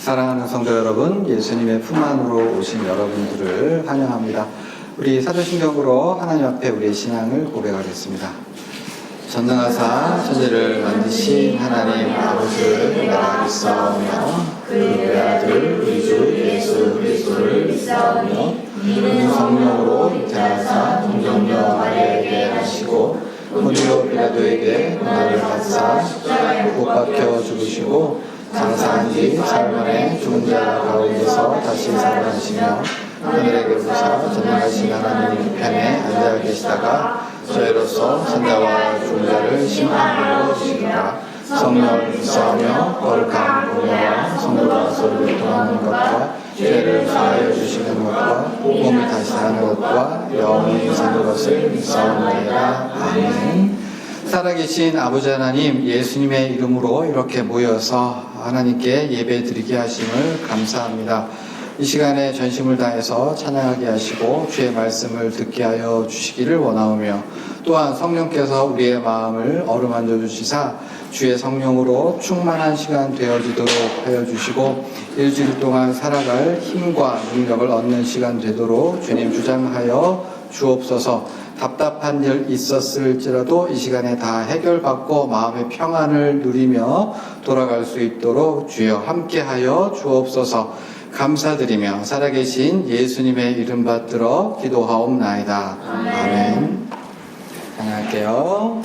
사랑하는 성도 여러분, 예수님의 품 안으로 오신 여러분들을 환영합니다. 우리 사도신경으로 하나님 앞에 우리의 신앙을 고백하겠습니다. 전능하사 천지를 만드신 하나님 아버지를 내가 믿사오며 그 외아들 우리 주 예수 그리스도를 믿사오며 이는 성령으로 잉태하사 동정녀 마리아에게 나시고 본디오 빌라도에게 고난을 받사 십자가에 못 박혀 죽으시고 장사한 지 사흘 만에 죽은 자 가운데서 다시 살아나시며 하늘에 계시사 전능하신 하나님 편에 앉아 계시다가 저희로서 산자와 죽은 자를 심판하러 오시리라. 성령을 믿사오며 거룩한 공예와 성도가 서로 교통하는 것과 죄를 사하여 주시는 것과 몸이 다시 사는 것과 영원히 사는 것을 믿사오나이다. 아멘. 살아계신 아버지 하나님, 예수님의 이름으로 이렇게 모여서 하나님께 예배 드리게 하심을 감사합니다. 이 시간에 전심을 다해서 찬양하게 하시고 주의 말씀을 듣게 하여 주시기를 원하오며 또한 성령께서 우리의 마음을 어루만져 주시사 주의 성령으로 충만한 시간 되어지도록 하여 주시고 일주일 동안 살아갈 힘과 능력을 얻는 시간 되도록 주님 주장하여 주옵소서. 답답한 일 있었을지라도 이 시간에 다 해결받고 마음의 평안을 누리며 돌아갈 수 있도록 주여 함께하여 주옵소서. 감사드리며 살아계신 예수님의 이름 받들어 기도하옵나이다. 아멘. 찬양할게요.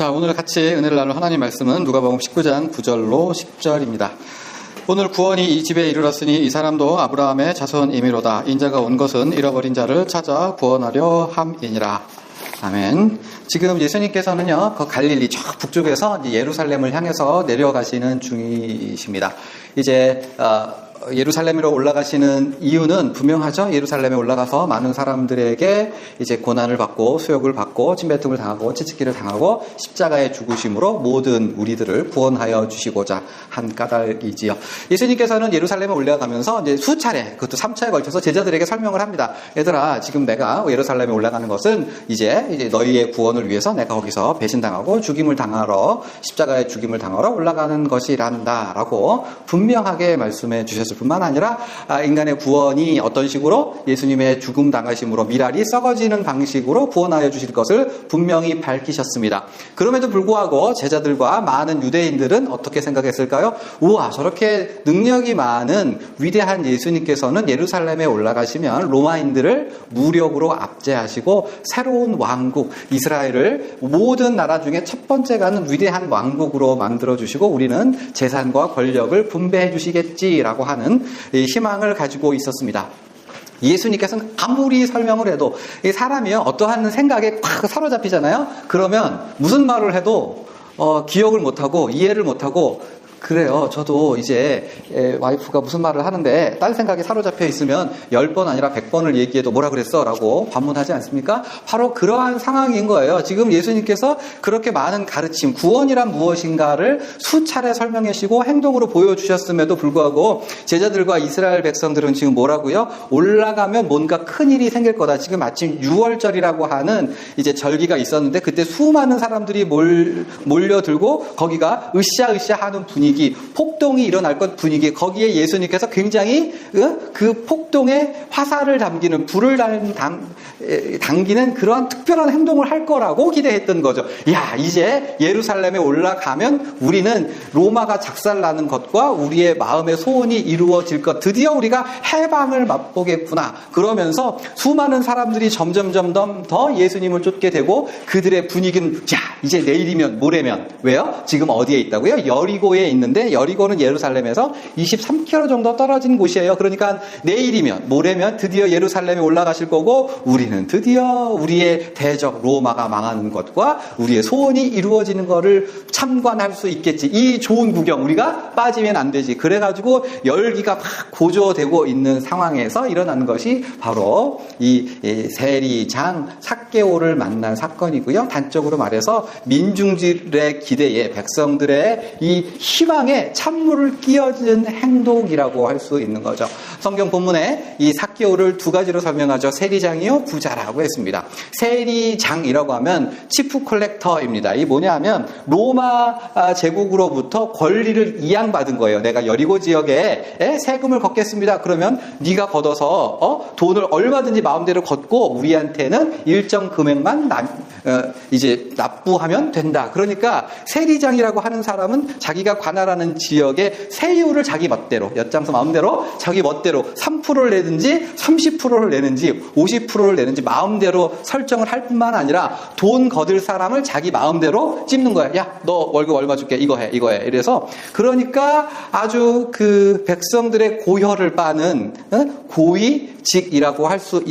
자, 오늘 같이 은혜를 나눌 하나님 말씀은 누가복음 19장 9절로 10절입니다. 오늘 구원이 이 집에 이르렀으니 이 사람도 아브라함의 자손이미로다. 인자가 온 것은 잃어버린 자를 찾아 구원하려 함이니라. 아멘. 지금 예수님께서는요, 그 갈릴리 저 북쪽에서 이제 예루살렘을 향해서 내려가시는 중이십니다. 이제 예루살렘으로 올라가시는 이유는 분명하죠. 예루살렘에 올라가서 많은 사람들에게 이제 고난을 받고 수욕을 받고 침뱉음을 당하고 채찍질을 당하고 십자가에 죽으심으로 모든 우리들을 구원하여 주시고자 한 까닭이지요. 예수님께서는 예루살렘에 올라가면서 이제 수차례, 그것도 3차에 걸쳐서 제자들에게 설명을 합니다. 얘들아, 지금 내가 예루살렘에 올라가는 것은 이제 너희의 구원을 위해서 내가 거기서 배신당하고 죽임을 당하러, 십자가에 죽임을 당하러 올라가는 것이란다라고 분명하게 말씀해 주셨습니다. 뿐만 아니라 인간의 구원이 어떤 식으로 예수님의 죽음 당하심으로 미랄이 썩어지는 방식으로 구원하여 주실 것을 분명히 밝히셨습니다. 그럼에도 불구하고 제자들과 많은 유대인들은 어떻게 생각했을까요? 우와, 저렇게 능력이 많은 위대한 예수님께서는 예루살렘에 올라가시면 로마인들을 무력으로 압제하시고 새로운 왕국 이스라엘을 모든 나라 중에 첫 번째 가는 위대한 왕국으로 만들어주시고 우리는 재산과 권력을 분배해 주시겠지라고 하는 희망을 가지고 있었습니다. 예수님께서는 아무리 설명을 해도 이 사람이요 어떠한 생각에 확 사로잡히잖아요. 그러면 무슨 말을 해도 기억을 못하고 이해를 못하고 그래요. 저도 이제 와이프가 무슨 말을 하는데 딸 생각에 사로잡혀 있으면 10번 아니라 100번을 얘기해도 뭐라 그랬어? 라고 반문하지 않습니까? 바로 그러한 상황인 거예요. 지금 예수님께서 그렇게 많은 가르침, 구원이란 무엇인가를 수차례 설명하시고 행동으로 보여주셨음에도 불구하고 제자들과 이스라엘 백성들은 지금 뭐라고요? 올라가면 뭔가 큰일이 생길 거다. 지금 마침 6월절이라고 하는 이제 절기가 있었는데 그때 수많은 사람들이 몰려들고 거기가 으쌰으쌰 하는 분위기, 폭동이 일어날 것 분위기, 거기에 예수님께서 굉장히 그 폭동에 화살을 담기는, 불을 당기는 그러한 특별한 행동을 할 거라고 기대했던 거죠. 야, 이제 예루살렘에 올라가면 우리는 로마가 작살나는 것과 우리의 마음의 소원이 이루어질 것, 드디어 우리가 해방을 맛보겠구나. 그러면서 수많은 사람들이 점점 더 예수님을 쫓게 되고 그들의 분위기는 자, 이제 내일이면 모레면, 왜요? 지금 어디에 있다고요? 여리고에 있는데 여리고는 예루살렘에서 23km 정도 떨어진 곳이에요. 그러니까 내일이면 모레면 드디어 예루살렘에 올라가실 거고 우리는 드디어 우리의 대적 로마가 망하는 것과 우리의 소원이 이루어지는 것을 참관할 수 있겠지. 이 좋은 구경 우리가 빠지면 안 되지. 그래가지고 열기가 막 고조되고 있는 상황에서 일어나는 것이 바로 이 세리장 삭개오를 만난 사건이고요. 단적으로 말해서 민중들의 기대에, 백성들의 이 희망에 찬물을 끼얹은 행동이라고 할 수 있는 거죠. 성경 본문에 이 삭개오를 두 가지로 설명하죠. 세리장이요, 부자라고 했습니다. 세리장이라고 하면 치프 컬렉터입니다. 이 뭐냐 하면 로마 제국으로부터 권리를 이양받은 거예요. 내가 여리고 지역에 세금을 걷겠습니다. 그러면 네가 걷어서 돈을 얼마든지 마음대로 걷고 우리한테는 일정 금액만 이제 납부하면 된다. 그러니까 세리장이라고 하는 사람은 자기가 관할하는 지역의 세율을 자기 멋대로, 엿장서 마음대로 자기 멋대로 3%를 내든지 30%를 내는지 50%를 내는지 마음대로 설정을 할 뿐만 아니라 돈 거둘 사람을 자기 마음대로 찝는 거야. 야, 너 월급 얼마 줄게. 이거 해. 이래서 그러니까 아주 그 백성들의 고혈을 빠는 고위직이라고 할 수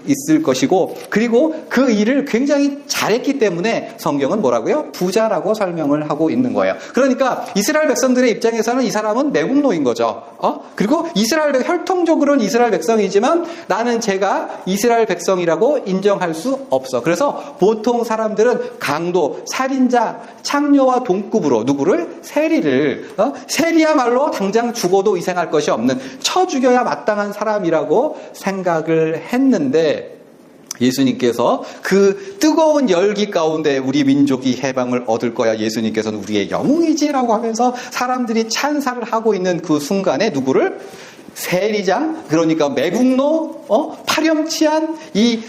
있을 것이고, 그리고 그 일을 굉장히 잘했기 때문에 성경은 뭐라고요? 부자라고 설명을 하고 있는 거예요. 그러니까 이스라엘 백성들의 입장에서는 이 사람은 매국노인 거죠. 그리고 혈통적으로는 이스라엘 백성이지만 나는 제가 이스라엘 백성이라고 인정할 수 없어. 그래서 보통 사람들은 강도, 살인자, 창녀와 동급으로 누구를? 세리야말로 당장 죽어도 희생할 것이 없는, 쳐 죽여야 마땅한 사람이라고 생각을 했는데 예수님께서 그 뜨거운 열기 가운데 우리 민족이 해방을 얻을 거야. 예수님께서는 우리의 영웅이지라고 하면서 사람들이 찬사를 하고 있는 그 순간에 누구를? 세리장, 그러니까 매국노, 파렴치한 이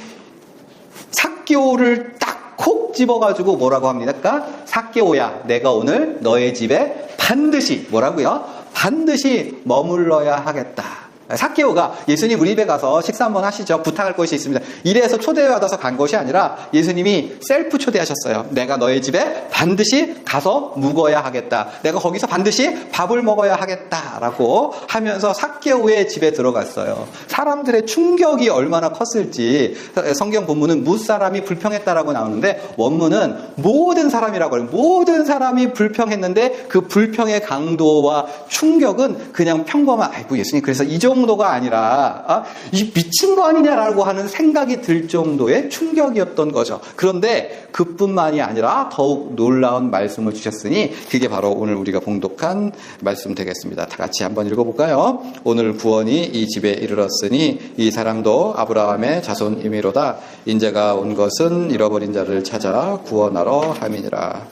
삭개오를 딱 콕 집어가지고 뭐라고 합니까? 삭개오야, 내가 오늘 너의 집에 반드시 뭐라고요? 반드시 머물러야 하겠다. 삭개오가 예수님 우리 집에 가서 식사 한번 하시죠. 부탁할 것이 있습니다. 이래서 초대받아서 간 것이 아니라 예수님이 셀프 초대하셨어요. 내가 너의 집에 반드시 가서 묵어야 하겠다. 내가 거기서 반드시 밥을 먹어야 하겠다라고 하면서 삭개오의 집에 들어갔어요. 사람들의 충격이 얼마나 컸을지 성경 본문은 무사람이 불평했다라고 나오는데 원문은 모든 사람이라고 해요. 모든 사람이 불평했는데 그 불평의 강도와 충격은 그냥 평범한 아이고 예수님 그래서 이 정도가 아니라 이 미친 거 아니냐라고 하는 생각이 들 정도의 충격이었던 거죠. 그런데 그뿐만이 아니라 더욱 놀라운 말씀을 주셨으니 그게 바로 오늘 우리가 봉독한 말씀 되겠습니다. 다 같이 한번 읽어볼까요? 오늘 구원이 이 집에 이르렀으니 이 사람도 아브라함의 자손이미로다. 인자가 온 것은 잃어버린 자를 찾아 구원하러 함이니라.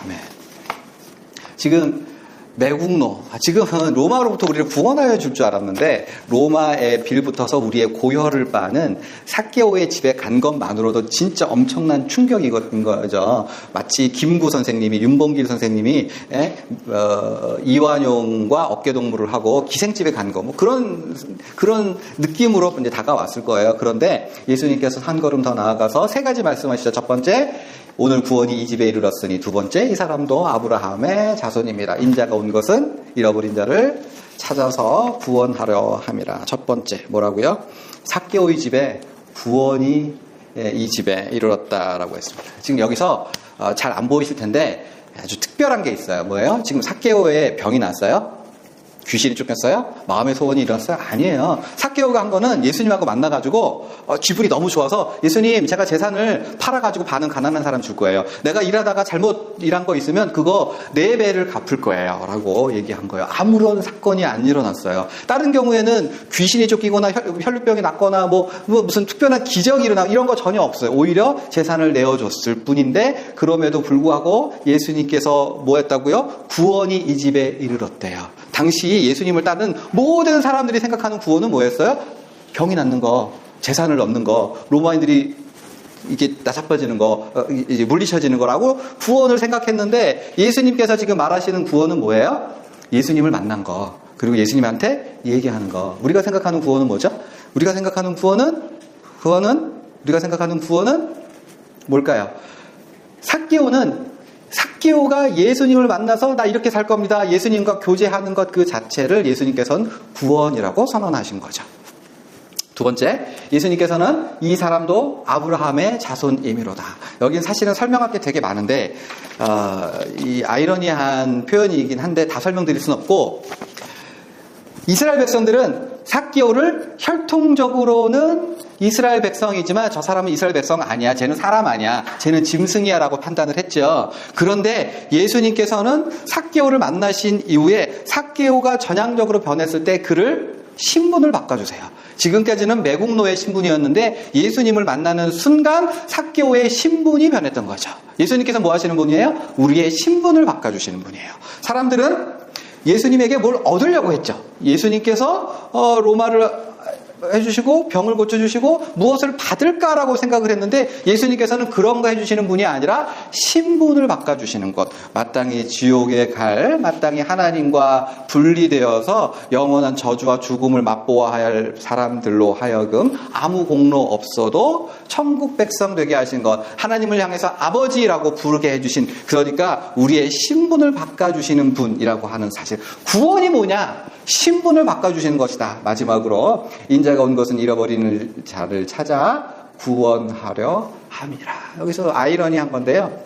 아멘. 지금 매국노, 지금은 로마로부터 우리를 구원하여 줄 줄 알았는데 로마에 빌붙어서 우리의 고혈을 빠는 삭개오의 집에 간 것만으로도 진짜 엄청난 충격인 거죠. 마치 김구 선생님이, 윤봉길 선생님이 이완용과 어깨동무를 하고 기생집에 간 거, 뭐 그런 느낌으로 이제 다가왔을 거예요. 그런데 예수님께서 한 걸음 더 나아가서 세 가지 말씀하시죠. 첫 번째, 오늘 구원이 이 집에 이르렀으니. 두 번째, 이 사람도 아브라함의 자손입니다. 인자가 온 것은 잃어버린 자를 찾아서 구원하려 함이라. 첫 번째 뭐라고요? 삭개오의 집에 구원이 이 집에 이르렀다라고 했습니다. 지금 여기서 잘 안 보이실 텐데 아주 특별한 게 있어요. 뭐예요? 지금 삭개오에 병이 났어요? 귀신이 쫓겼어요? 마음의 소원이 일어났어요? 아니에요. 삭개오가 한 거는 예수님하고 만나가지고 기분이 너무 좋아서 예수님 제가 재산을 팔아가지고 반은 가난한 사람 줄 거예요. 내가 일하다가 잘못 일한 거 있으면 그거 4배를 갚을 거예요 라고 얘기한 거예요. 아무런 사건이 안 일어났어요. 다른 경우에는 귀신이 쫓기거나 혈류병이 났거나 뭐 무슨 특별한 기적이 일어나 이런 거 전혀 없어요. 오히려 재산을 내어줬을 뿐인데 그럼에도 불구하고 예수님께서 뭐 했다고요? 구원이 이 집에 이르렀대요. 당시 예수님을 따른 모든 사람들이 생각하는 구원은 뭐였어요? 병이 낫는 거, 재산을 얻는 거, 로마인들이 이게 나자빠지는 거, 이제 물리쳐지는 거라고 구원을 생각했는데 예수님께서 지금 말하시는 구원은 뭐예요? 예수님을 만난 거, 그리고 예수님한테 얘기하는 거. 우리가 생각하는 구원은 뭐죠? 우리가 생각하는 구원은 뭘까요? 삭개오가 예수님을 만나서 나 이렇게 살 겁니다. 예수님과 교제하는 것 그 자체를 예수님께서는 구원이라고 선언하신 거죠. 두 번째, 예수님께서는 이 사람도 아브라함의 자손이미로다. 여긴 사실은 설명할 게 되게 많은데 이 아이러니한 표현이긴 한데 다 설명드릴 수는 없고 이스라엘 백성들은 삭개오를 혈통적으로는 이스라엘 백성이지만 저 사람은 이스라엘 백성 아니야. 쟤는 사람 아니야. 쟤는 짐승이야 라고 판단을 했죠. 그런데 예수님께서는 삭개오를 만나신 이후에 삭개오가 전향적으로 변했을 때 그를 신분을 바꿔주세요. 지금까지는 매국노의 신분이었는데 예수님을 만나는 순간 삭개오의 신분이 변했던 거죠. 예수님께서 뭐 하시는 분이에요? 우리의 신분을 바꿔주시는 분이에요. 사람들은 예수님에게 뭘 얻으려고 했죠. 예수님께서 로마를 해주시고 병을 고쳐주시고 무엇을 받을까라고 생각을 했는데 예수님께서는 그런 거 해주시는 분이 아니라 신분을 바꿔주시는 것. 마땅히 지옥에 갈, 마땅히 하나님과 분리되어서 영원한 저주와 죽음을 맛보아야 할 사람들로 하여금 아무 공로 없어도 천국 백성 되게 하신 것. 하나님을 향해서 아버지라고 부르게 해주신, 그러니까 우리의 신분을 바꿔주시는 분이라고 하는 사실. 구원이 뭐냐? 신분을 바꿔주시는 것이다. 마지막으로 인자가 온 것은 잃어버린 자를 찾아 구원하려 함이라. 여기서 아이러니한 건데요.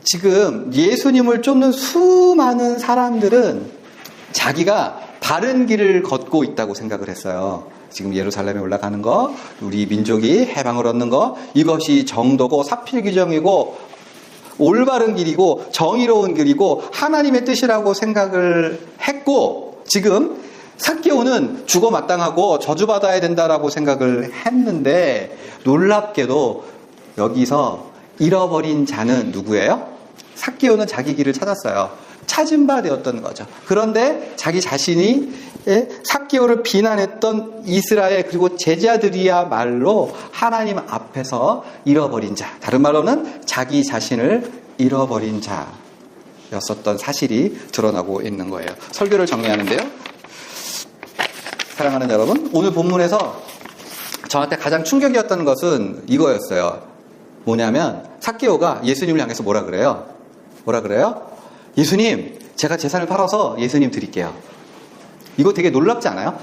지금 예수님을 쫓는 수많은 사람들은 자기가 바른 길을 걷고 있다고 생각을 했어요. 지금 예루살렘에 올라가는 거, 우리 민족이 해방을 얻는 거, 이것이 정도고 사필규정이고 올바른 길이고 정의로운 길이고 하나님의 뜻이라고 생각을 했고, 지금 삭개오는 죽어 마땅하고 저주받아야 된다라고 생각을 했는데 놀랍게도 여기서 잃어버린 자는 누구예요? 삭개오는 자기 길을 찾았어요. 찾은 바 되었던 거죠. 그런데 자기 자신이 삭개오를 비난했던 이스라엘 그리고 제자들이야말로 하나님 앞에서 잃어버린 자, 다른 말로는 자기 자신을 잃어버린 자였었던 사실이 드러나고 있는 거예요. 설교를 정리하는데요. 사랑하는 여러분, 오늘 본문에서 저한테 가장 충격이었던 것은 이거였어요. 뭐냐면 삭개오가 예수님을 향해서 뭐라 그래요? 예수님, 제가 재산을 팔아서 예수님 드릴게요. 이거 되게 놀랍지 않아요?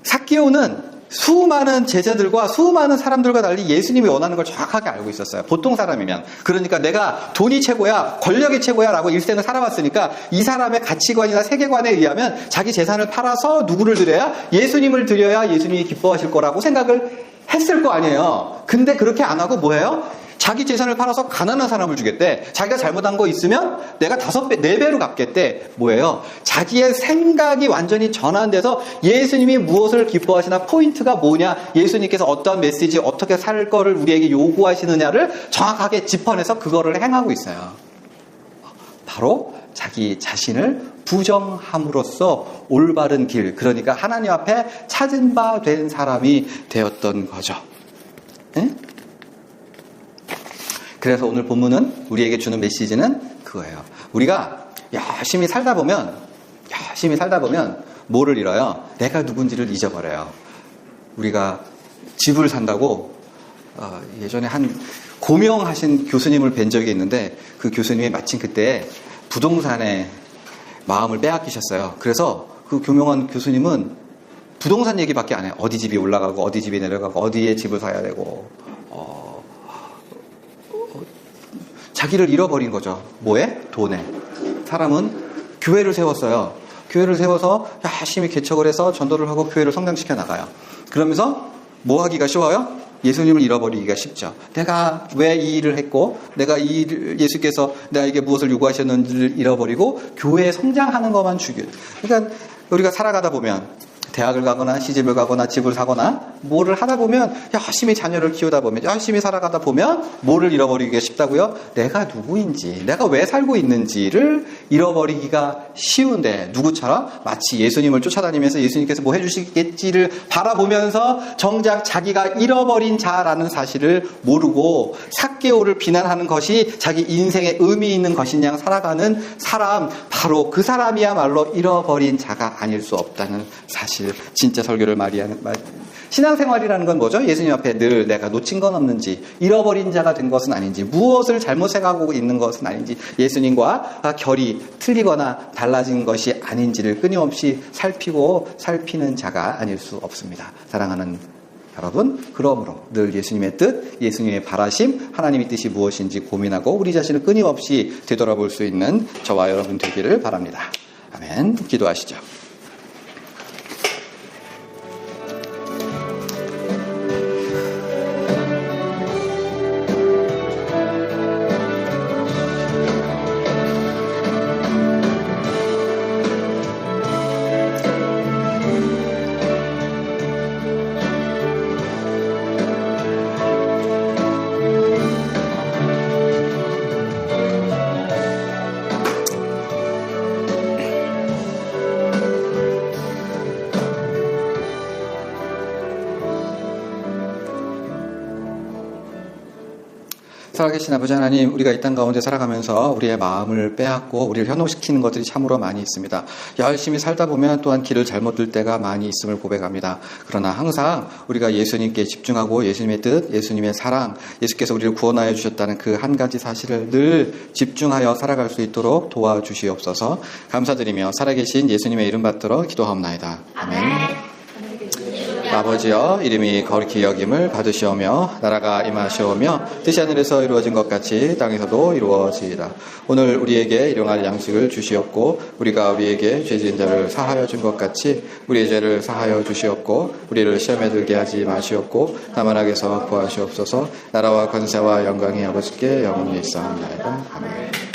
삭개오는 수많은 제자들과 수많은 사람들과 달리 예수님이 원하는 걸 정확하게 알고 있었어요. 보통 사람이면. 그러니까 내가 돈이 최고야, 권력이 최고야 라고 일생을 살아왔으니까 이 사람의 가치관이나 세계관에 의하면 자기 재산을 팔아서 누구를 드려야? 예수님을 드려야 예수님이 기뻐하실 거라고 생각을 했을 거 아니에요. 근데 그렇게 안 하고 뭐예요? 자기 재산을 팔아서 가난한 사람을 주겠대. 자기가 잘못한 거 있으면 내가 5배, 4배로 갚겠대. 뭐예요? 자기의 생각이 완전히 전환돼서 예수님이 무엇을 기뻐하시나 포인트가 뭐냐, 예수님께서 어떠한 메시지, 어떻게 살 거를 우리에게 요구하시느냐를 정확하게 짚어내서 그거를 행하고 있어요. 바로 자기 자신을 부정함으로써 올바른 길, 그러니까 하나님 앞에 찾은 바 된 사람이 되었던 거죠. 네? 그래서 오늘 본문은 우리에게 주는 메시지는 그거예요. 우리가 열심히 살다 보면 뭐를 잃어요? 내가 누군지를 잊어버려요. 우리가 집을 산다고 예전에 한 고명하신 교수님을 뵌 적이 있는데 그 교수님이 마침 그때 부동산에 마음을 빼앗기셨어요. 그래서 그 교명한 교수님은 부동산 얘기밖에 안 해요. 어디 집이 올라가고 어디 집이 내려가고 어디에 집을 사야 되고 자기를 잃어버린 거죠. 뭐에? 돈에. 사람은 교회를 세웠어요. 교회를 세워서 열심히 개척을 해서 전도를 하고 교회를 성장시켜 나가요. 그러면서 뭐 하기가 쉬워요? 예수님을 잃어버리기가 쉽죠. 내가 왜 이 일을 했고, 내가 예수께서 나에게 무엇을 요구하셨는지를 잃어버리고 교회에 성장하는 것만 중요해요. 그러니까 우리가 살아가다 보면 대학을 가거나 시집을 가거나 집을 사거나 뭐를 하다 보면 열심히 자녀를 키우다 보면 열심히 살아가다 보면 뭐를 잃어버리기가 쉽다고요? 내가 누구인지, 내가 왜 살고 있는지를 잃어버리기가 쉬운데 누구처럼? 마치 예수님을 쫓아다니면서 예수님께서 뭐 해주시겠지를 바라보면서 정작 자기가 잃어버린 자라는 사실을 모르고 삭개오를 비난하는 것이 자기 인생에 의미 있는 것인 양 살아가는 사람, 바로 그 사람이야말로 잃어버린 자가 아닐 수 없다는 사실. 진짜 설교를 많이 하는 신앙생활이라는 건 뭐죠? 예수님 앞에 늘 내가 놓친 건 없는지, 잃어버린 자가 된 것은 아닌지, 무엇을 잘못 해가고 있는 것은 아닌지, 예수님과 결이 틀리거나 달라진 것이 아닌지를 끊임없이 살피는 자가 아닐 수 없습니다. 사랑하는 여러분, 그러므로 늘 예수님의 뜻, 예수님의 바라심, 하나님의 뜻이 무엇인지 고민하고 우리 자신을 끊임없이 되돌아볼 수 있는 저와 여러분 되기를 바랍니다. 아멘. 기도하시죠. 살아계신 아버지 하나님, 우리가 이 땅 가운데 살아가면서 우리의 마음을 빼앗고 우리를 현혹시키는 것들이 참으로 많이 있습니다. 열심히 살다 보면 또한 길을 잘못 들 때가 많이 있음을 고백합니다. 그러나 항상 우리가 예수님께 집중하고 예수님의 뜻, 예수님의 사랑, 예수께서 우리를 구원하여 주셨다는 그 한 가지 사실을 늘 집중하여 살아갈 수 있도록 도와주시옵소서. 감사드리며 살아계신 예수님의 이름 받들어 기도하옵나이다. 아멘. 아버지여, 이름이 거룩히 여김을 받으시오며 나라가 임하시오며 뜻이 하늘에서 이루어진 것 같이 땅에서도 이루어지이다. 오늘 우리에게 일용할 양식을 주시옵고 우리가 우리에게 죄지은 자를 사하여 준 것 같이 우리의 죄를 사하여 주시옵고 우리를 시험에 들게 하지 마시옵고 다만 악에서 구하시옵소서. 나라와 권세와 영광이 아버지께 영원히 있사옵나이다. 아멘.